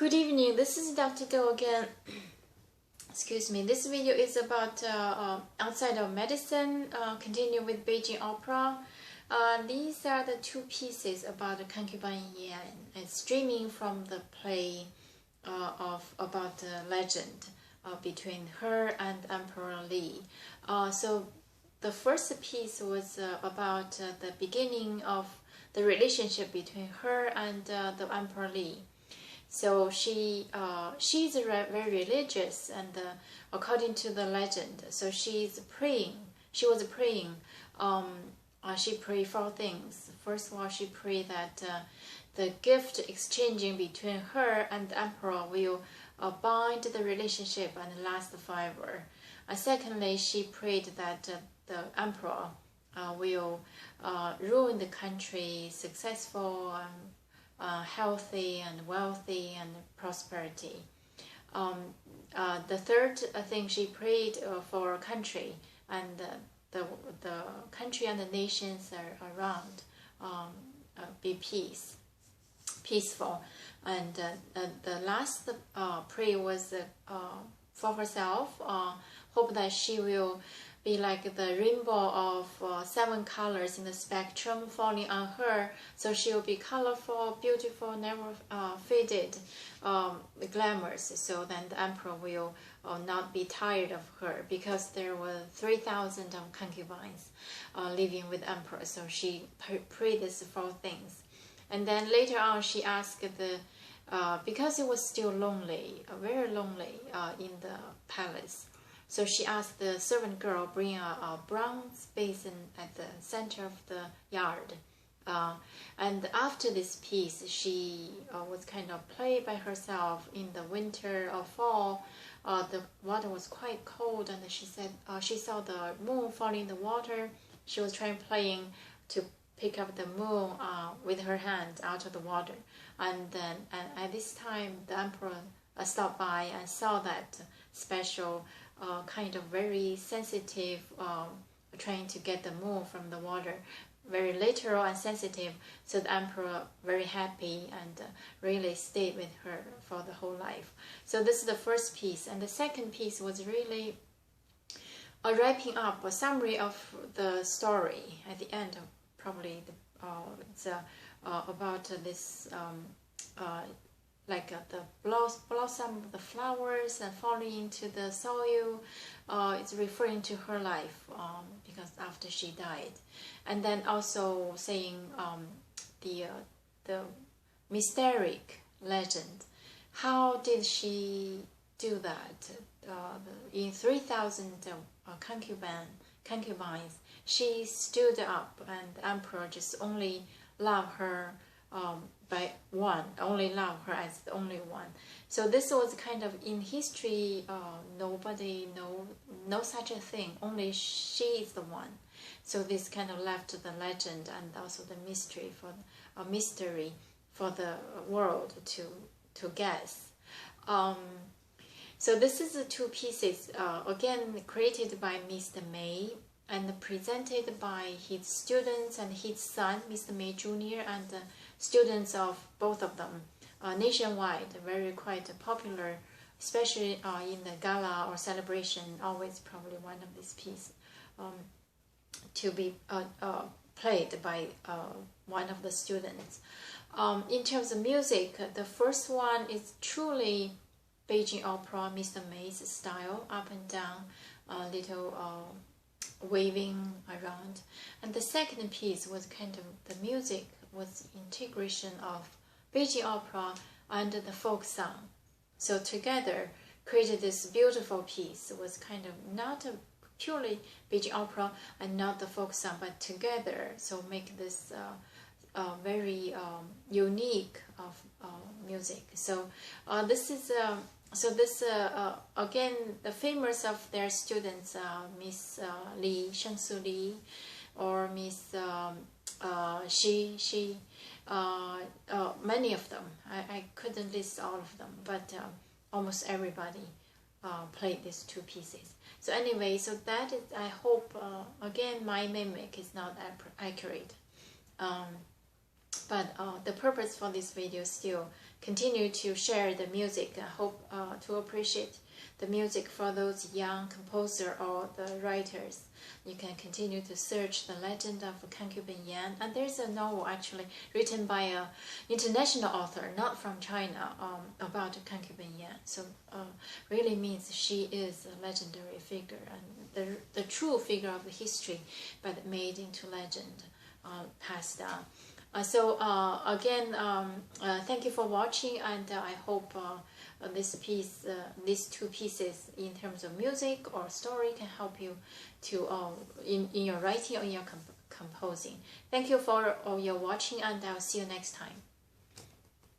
Good evening, this is Dr. Do again. Excuse me, this video is about outside of medicine, continue with Beijing opera. These are the two pieces about the Concubine Yan. It's streaming from the play about the legend between her and Emperor Li. So the first piece was about the beginning of the relationship between her and the Emperor Li. So she's very religious, and according to the legend, so she was praying. She prayed 4 things. First of all, she prayed that the gift exchanging between her and the emperor will bind the relationship and last forever. Secondly, she prayed that the emperor will rule the country successful, healthy and wealthy and prosperity. The third thing, she prayed for a country, and the country and the nations around be peaceful. And the last prayer was for herself, hope that she will be like the rainbow of 7 colors in the spectrum falling on her, so she will be colorful, beautiful, never faded, glamorous. So then the emperor will not be tired of her, because there were 3,000 concubines living with the emperor. So she prayed these 4 things, and then later on she asked the because it was still lonely, very lonely in the palace. So she asked the servant girl bring a bronze basin at the center of the yard. And after this piece, she was kind of played by herself in the winter or fall. The water was quite cold, and she said she saw the moon falling in the water. She was playing to pick up the moon with her hand out of the water. And at this time, the emperor stopped by and saw that special kind of very sensitive, trying to get the moon from the water, very literal and sensitive. So the emperor very happy and really stayed with her for the whole life. So this is the first piece, and the second piece was really a wrapping up, a summary of the story at the end of probably it's about this like the blossom, the flowers and falling into the soil. It's referring to her life, because after she died, and then also saying the mysteric legend. How did she do that? In 3,000 concubines, she stood up, and the emperor just only loved her by one, only love her as the only one. So this was kind of in history, nobody no such a thing, only she is the one. So this kind of left the legend and also the mystery for the world to guess. So this is the 2 pieces, again created by Mr. May and presented by his students and his son, Mr. May Jr., and students of both of them, nationwide, very quite popular, especially in the gala or celebration, always probably one of these pieces to be played by one of the students. In terms of music, the first one is truly Beijing opera, Mr. May's style, up and down, a little waving around. And the second piece was kind of the music was integration of Beijing opera and the folk song. So together created this beautiful piece. It was kind of not a purely Beijing opera and not the folk song, but together, so make this very unique of music. So this is again the famous of their students, Miss Li, Shengsu Li, or Miss many of them. I couldn't list all of them, but almost everybody played these 2 pieces. So anyway, so that is, I hope again my mimic is not accurate. But the purpose for this video is still continue to share the music. I hope to appreciate the music for those young composer or the writers. You can continue to search the legend of Concubine Yan, and there's a novel actually written by an international author, not from China, about Concubine Yan. So really means she is a legendary figure and the true figure of the history, but made into legend, passed down. Again, thank you for watching, and I hope these two pieces in terms of music or story can help you to in your writing or in your composing. Thank you for your watching, and I'll see you next time.